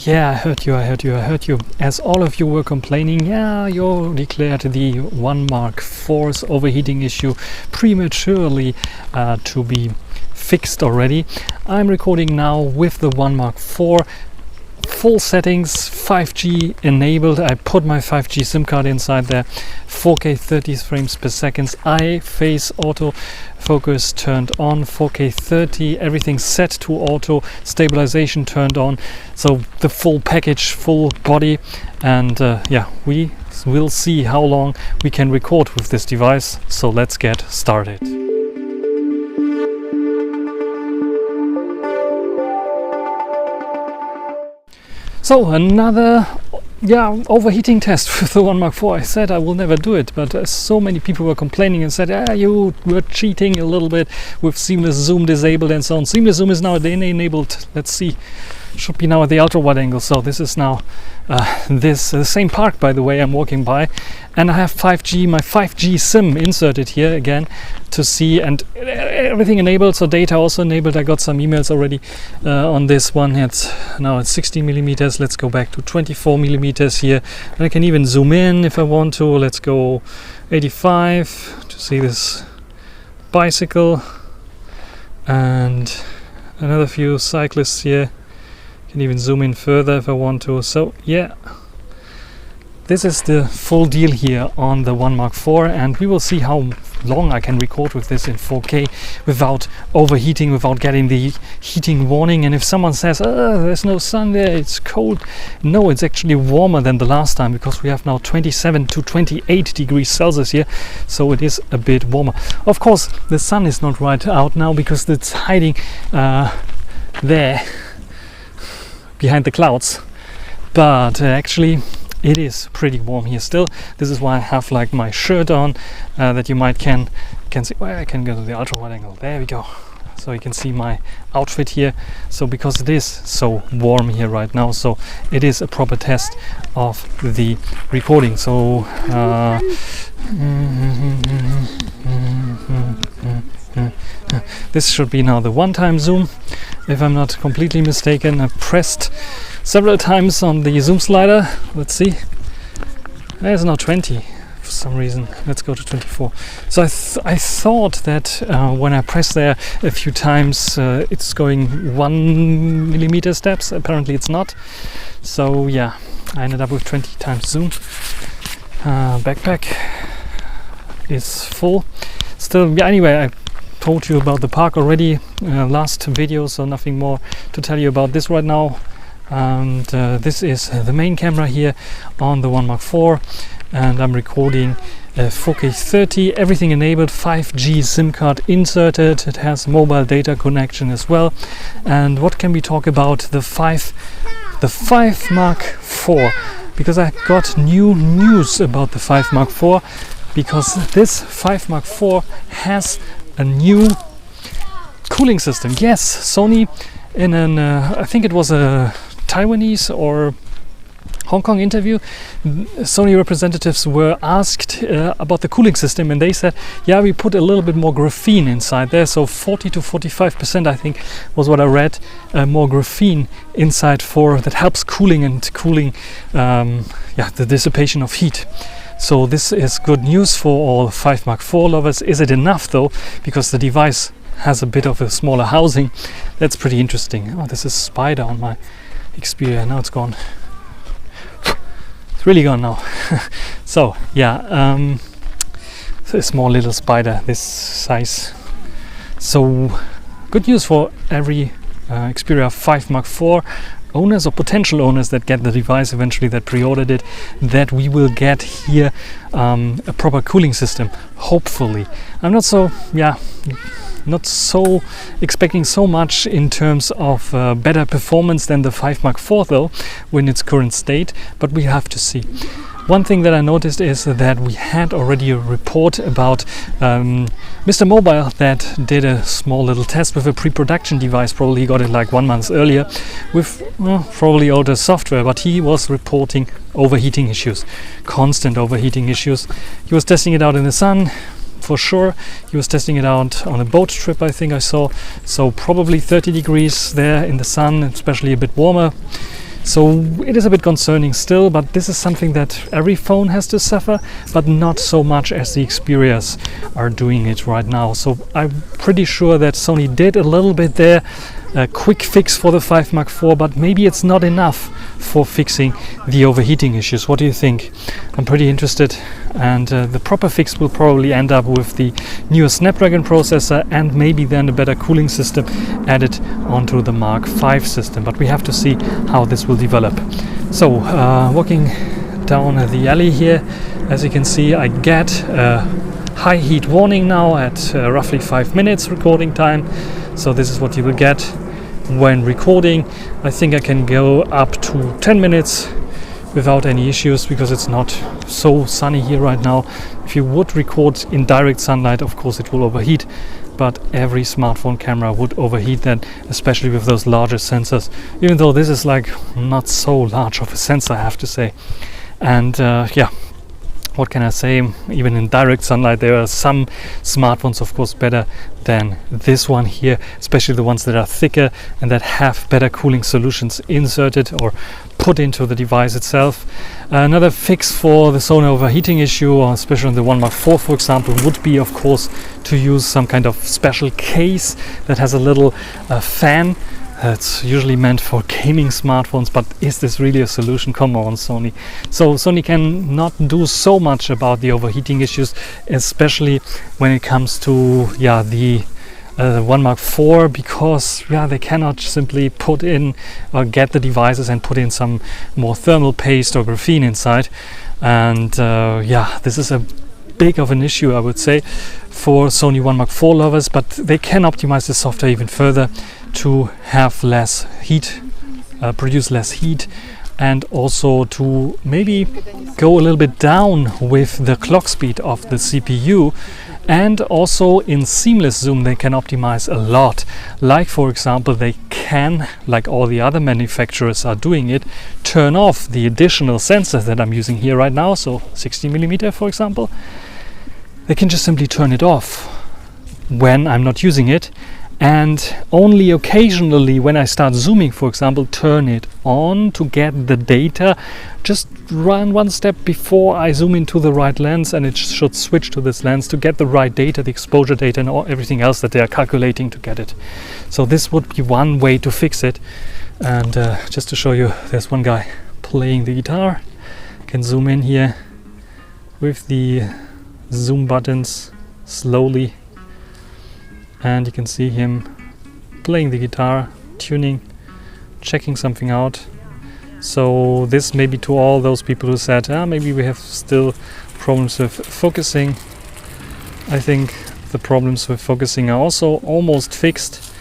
Yeah, I heard you. As all of you were complaining, yeah, you declared the 1 Mark IV's overheating issue prematurely to be fixed already. I'm recording now with the 1 Mark IV. Full settings, 5G enabled. I put my 5G SIM card inside there. 4K 30 frames per second. eye+face auto focus turned on. 4K 30. Everything set to auto. Stabilization turned on. So the full package, full body. And yeah, we will see how long we can record with this device. So let's get started. So another overheating test with the 1 Mark IV. I said I will never do it, but so many people were complaining and said, you were cheating a little bit with seamless zoom disabled and so on. Seamless zoom is now enabled. Let's see. Should be now at the ultra wide angle. So this is now this same park, by the way, I'm walking by, and I have 5G, my 5G SIM inserted here again to see, and everything enabled. So data also enabled. I got some emails already on this one. It's 60 millimeters. Let's go back to 24 millimeters here, and I can even zoom in if I want to. Let's go 85 to see this bicycle and another few cyclists here. Can even zoom in further if I want to. So yeah, this is the full deal here on the 1 Mark IV, and we will see how long I can record with this in 4K without overheating, without getting the heating warning. And if someone says, there's no sun there, it's cold, no, it's actually warmer than the last time, because we have now 27 to 28 degrees Celsius here, so it is a bit warmer. Of course, the sun is not right out now because it's hiding there behind the clouds, but actually it is pretty warm here still. This is why I have like my shirt on, that you might can see. Well, I can go to the ultra wide angle. There we go. So you can see my outfit here. So because it is so warm here right now, so it is a proper test of the recording. So this should be now the one-time zoom, if I'm not completely mistaken. I pressed several times on the zoom slider. Let's see. There's now 20 for some reason. Let's go to 24. So I thought that when I press there a few times, it's going 1 millimeter steps. Apparently it's not. So yeah, I ended up with 20 times zoom. Backpack is full. Still, yeah, anyway, I told you about the park already last video, so nothing more to tell you about this right now. And this is the main camera here on the 1 Mark IV, and I'm recording 4K 30, everything enabled, 5G SIM card inserted. It has mobile data connection as well. And what can we talk about the 5 Mark IV? Because I got new news about the 5 Mark IV, because this 5 Mark IV has a new cooling system. Yes, Sony, in an I think it was a Taiwanese or Hong Kong interview, Sony representatives were asked about the cooling system, and they said, yeah, we put a little bit more graphene inside there, so 40 to 45% I think was what I read, more graphene inside that helps cooling the dissipation of heat. So this is good news for all 5 Mark IV lovers. Is it enough though? Because the device has a bit of a smaller housing. That's pretty interesting. Oh, this is spider on my Xperia. Now it's gone. It's really gone now. So yeah, so a small little spider this size. So good news for every Xperia 5 Mark IV owners or potential owners that get the device eventually, that pre-ordered it, that we will get here a proper cooling system, hopefully. I'm not so expecting so much in terms of better performance than the 5 Mark IV though, in its current state, but we have to see. One thing that I noticed is that we had already a report about Mr. Mobile that did a small little test with a pre-production device. Probably got it like 1 month earlier with probably older software, but he was reporting overheating issues, constant overheating issues. He was testing it out in the sun, for sure. He was testing it out on a boat trip, I think I saw. So probably 30 degrees there in the sun, especially a bit warmer. So it is a bit concerning still, but this is something that every phone has to suffer, but not so much as the Xperias are doing it right now. So I'm pretty sure that Sony did a little bit there, a quick fix for the 5 Mark IV, but maybe it's not enough for fixing the overheating issues. What do you think? I'm pretty interested, and the proper fix will probably end up with the newer Snapdragon processor and maybe then a better cooling system added onto the Mark V system, but we have to see how this will develop. So walking down the alley here, as you can see, I get a high heat warning now at roughly 5 minutes recording time. So this is what you will get when recording. I think I can go up to 10 minutes without any issues because it's not so sunny here right now. If you would record in direct sunlight, of course it will overheat, but every smartphone camera would overheat then, especially with those larger sensors, even though this is like not so large of a sensor, I have to say. And yeah, what can I say? Even in direct sunlight, there are some smartphones, of course, better than this one here, especially the ones that are thicker and that have better cooling solutions inserted or put into the device itself. Another fix for the Sony overheating issue, or especially on the 1 Mark IV, for example, would be, of course, to use some kind of special case that has a little fan. It's usually meant for gaming smartphones, but is this really a solution? Come on, Sony. So Sony can not do so much about the overheating issues, especially when it comes to the 1 Mark IV, because they cannot simply put in or get the devices and put in some more thermal paste or graphene inside. And this is a big of an issue, I would say, for Sony 1 Mark IV lovers, but they can optimize the software even further to have less heat, produce less heat, and also to maybe go a little bit down with the clock speed of the CPU. And also in seamless zoom they can optimize a lot. Like, for example, they can, like all the other manufacturers are doing it, turn off the additional sensor that I'm using here right now, so 60mm for example. They can just simply turn it off when I'm not using it, and only occasionally when I start zooming, for example, turn it on to get the data. Just run one step before I zoom into the right lens, and it should switch to this lens to get the right data, the exposure data and everything else that they are calculating to get it. So this would be one way to fix it. And just to show you, there's one guy playing the guitar. You can zoom in here with the zoom buttons slowly, and you can see him playing the guitar, tuning, checking something out. So this may be to all those people who said, maybe we have still problems with focusing. I think the problems with focusing are also almost fixed.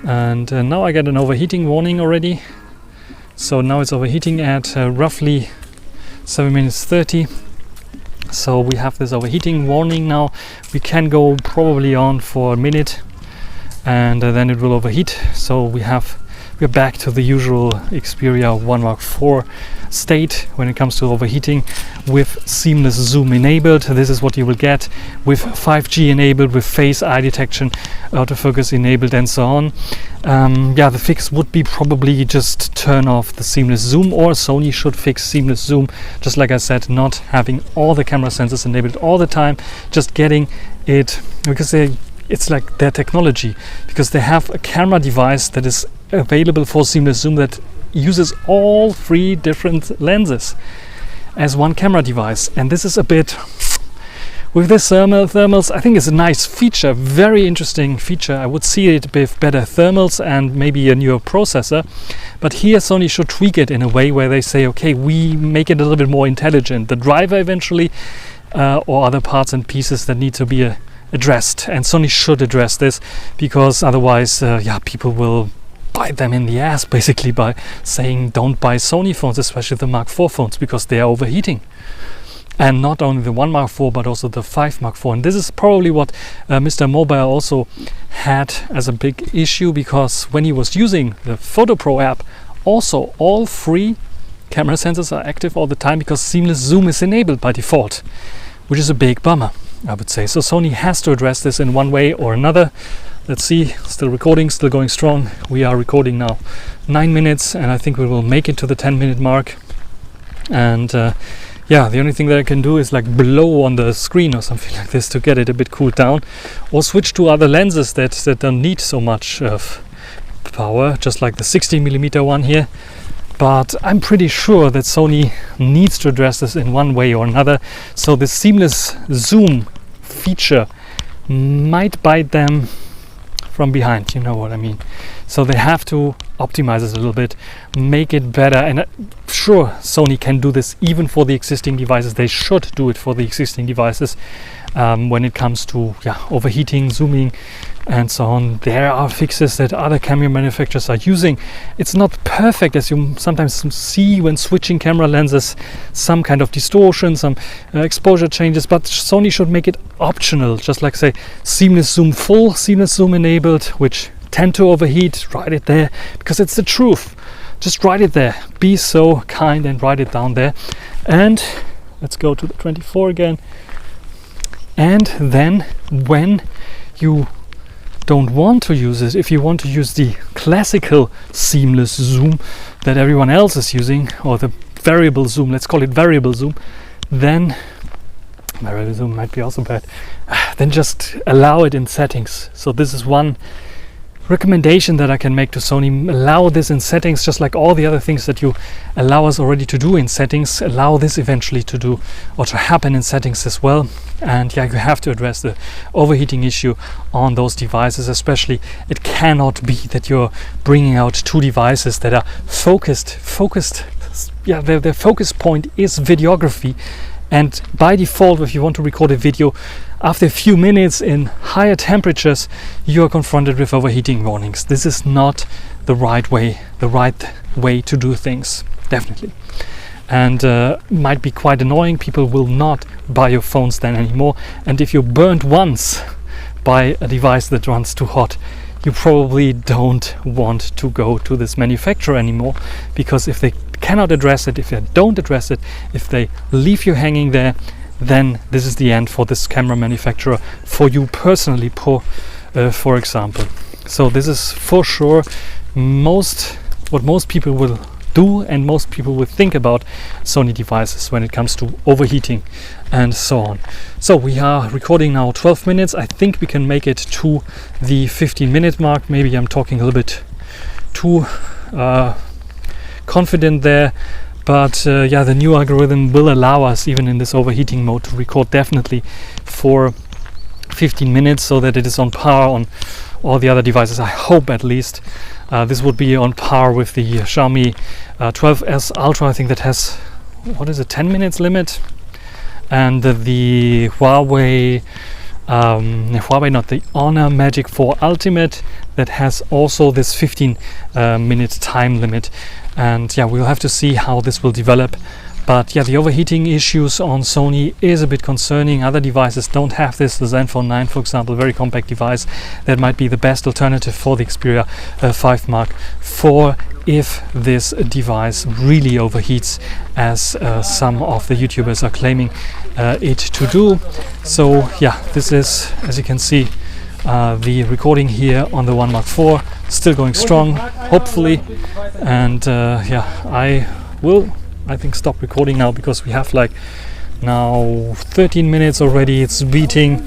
And now I get an overheating warning already. So now it's overheating at roughly 7 minutes 30. So we have this overheating warning now. We can go probably on for a minute and then it will overheat. So we're back to the usual Xperia 1 Mark IV state when it comes to overheating, with seamless zoom enabled. This is what you will get with 5G enabled, with face eye detection, autofocus enabled, and so on. The fix would be probably just turn off the seamless zoom, or Sony should fix seamless zoom, just like I said, not having all the camera sensors enabled all the time, just getting it, because it's like their technology, because they have a camera device that is available for seamless zoom that uses all 3 different lenses as one camera device. And this is a bit, with this thermals, I think it's a nice feature, very interesting feature. I would see it with better thermals and maybe a newer processor, but here Sony should tweak it in a way where they say, okay, we make it a little bit more intelligent, the driver eventually, or other parts and pieces that need to be addressed. And Sony should address this, because otherwise people will bite them in the ass basically by saying don't buy Sony phones, especially the Mark IV phones, because they are overheating. And not only the 1 Mark IV but also the 5 Mark IV. And this is probably what Mr. Mobile also had as a big issue, because when he was using the Photo Pro app, also all 3 camera sensors are active all the time, because seamless zoom is enabled by default, which is a big bummer, I would say. So Sony has to address this in one way or another. Let's see, still recording, still going strong. We are recording now 9 minutes, and I think we will make it to the 10-minute mark. And yeah, the only thing that I can do is like blow on the screen or something like this to get it a bit cooled down, or switch to other lenses that don't need so much power, just like the 16mm one here. But I'm pretty sure that Sony needs to address this in one way or another. So the seamless zoom feature might bite them from behind, you know what I mean. So they have to optimize it a little bit, make it better. And sure, Sony can do this even for the existing devices. They should do it for the existing devices when it comes to overheating, zooming, and so on. There are fixes that other camera manufacturers are using. It's not perfect, as you sometimes see when switching camera lenses, some kind of distortion, some exposure changes, but Sony should make it optional, just like say seamless zoom full, seamless zoom enabled, which tend to overheat. Write it there, because it's the truth. Just write it there. Be so kind and write it down there. And let's go to the 24 again. And then when you don't want to use it, if you want to use the classical seamless zoom that everyone else is using, or the variable zoom, let's call it variable zoom, then variable zoom might be also bad, then just allow it in settings. So this is one recommendation that I can make to Sony. Allow this in settings, just like all the other things that you allow us already to do in settings. Allow this eventually to do or to happen in settings as well. And yeah, you have to address the overheating issue on those devices. Especially, it cannot be that you're bringing out two devices that are focused. Yeah, their focus point is videography. And by default, if you want to record a video, after a few minutes in higher temperatures, you are confronted with overheating warnings. This is not the right way to do things, definitely. And might be quite annoying. People will not buy your phones then anymore. And if you're burnt once by a device that runs too hot, you probably don't want to go to this manufacturer anymore, because if they cannot address it, if they don't address it, if they leave you hanging there, then this is the end for this camera manufacturer, for you personally, for example. So this is for sure what most people will do and most people will think about Sony devices when it comes to overheating and so on. So we are recording now 12 minutes. I think we can make it to the 15-minute mark. Maybe I'm talking a little bit too confident there, but yeah, the new algorithm will allow us, even in this overheating mode, to record definitely for 15 minutes, so that it is on par on all the other devices. I hope at least this would be on par with the Xiaomi 12S Ultra. I think that has, what is it, 10 minutes limit, and the Huawei not the Honor Magic 4 Ultimate, that has also this 15 minute time limit. And yeah, we'll have to see how this will develop. But yeah, the overheating issues on Sony is a bit concerning. Other devices don't have this. The Zenfone 9, for example, very compact device, that might be the best alternative for the Xperia 5 Mark IV if this device really overheats, as some of the YouTubers are claiming it to do. So yeah, this is, as you can see, the recording here on the One Mark IV, still going strong, hopefully. And yeah, I will, I think, stop recording now, because we have like now 13 minutes already. It's beating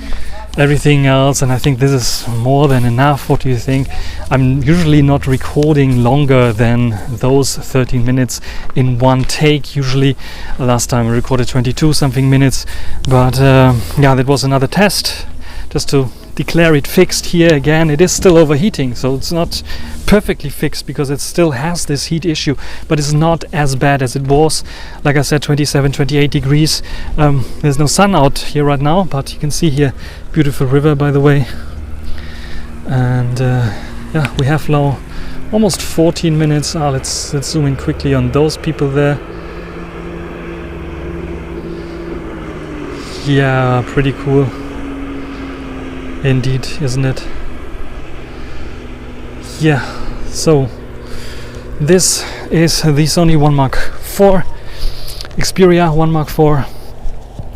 everything else, and I think this is more than enough. What do you think? I'm usually not recording longer than those 13 minutes in one take. Usually last time I recorded 22 something minutes, but yeah, that was another test just to declare it fixed. Here again, it is still overheating, so it's not perfectly fixed, because it still has this heat issue, but it's not as bad as it was. Like I said, 27, 28 degrees. There's no sun out here right now, but you can see here, beautiful river, by the way. And yeah, we have now almost 14 minutes. Let's zoom in quickly on those people there. Yeah, pretty cool indeed, isn't it? Yeah, so this is the Sony One Mark IV, Xperia One Mark IV.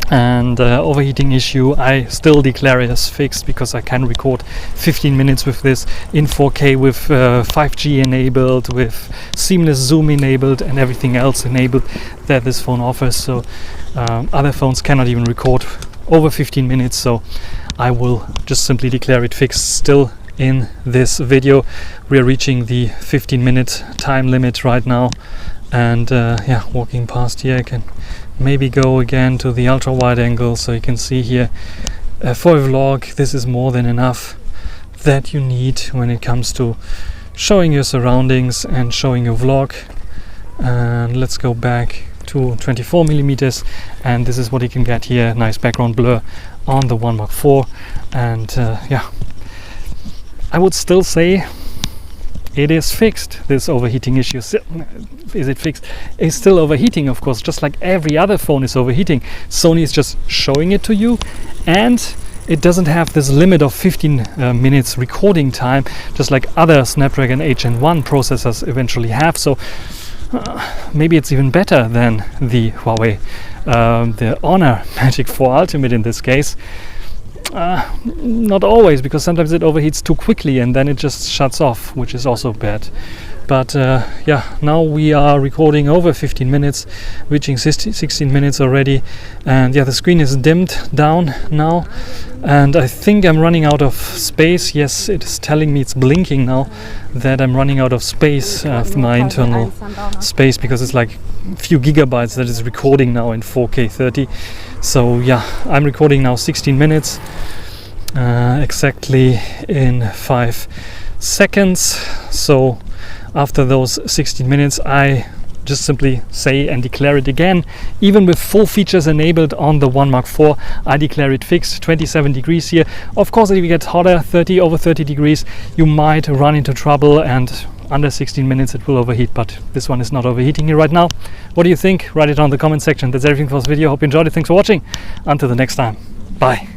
And overheating issue, I still declare it as fixed because I can record 15 minutes with this in 4K with 5G enabled, with seamless zoom enabled and everything else enabled that this phone offers. So other phones cannot even record over 15 minutes, so I will just simply declare it fixed still in this video. We are reaching the 15-minute time limit right now, and yeah, walking past here I can maybe go again to the ultra wide angle so you can see here for a vlog this is more than enough that you need when it comes to showing your surroundings and showing your vlog. And let's go back to 24 millimeters, and this is what you can get here. Nice background blur on the One Mark IV, and yeah, I would still say it is fixed, this overheating issue. Is it fixed? It's still overheating, of course, just like every other phone is overheating. Sony is just showing it to you, and it doesn't have this limit of 15 minutes recording time, just like other Snapdragon 8 Gen 1 processors eventually have. So maybe it's even better than the Huawei, the Honor Magic 4 Ultimate in this case. Not always, because sometimes it overheats too quickly and then it just shuts off, which is also bad. But yeah, now we are recording over 15 minutes, reaching 16 minutes already, and yeah, the screen is dimmed down now, and I think I'm running out of space. Yes, it is telling me, it's blinking now that I'm running out of space for my internal space, because it's like a few gigabytes that is recording now in 4K 30. So yeah, I'm recording now 16 minutes exactly in 5 seconds. So after those 16 minutes I just simply say and declare it again. Even with full features enabled on the One Mark IV, I declare it fixed. 27 degrees here. Of course, if it gets hotter, over 30 degrees, you might run into trouble, and under 16 minutes it will overheat, but this one is not overheating here right now. What do you think? Write it down in the comment section. That's everything for this video. Hope you enjoyed it. Thanks for watching. Until the next time. Bye.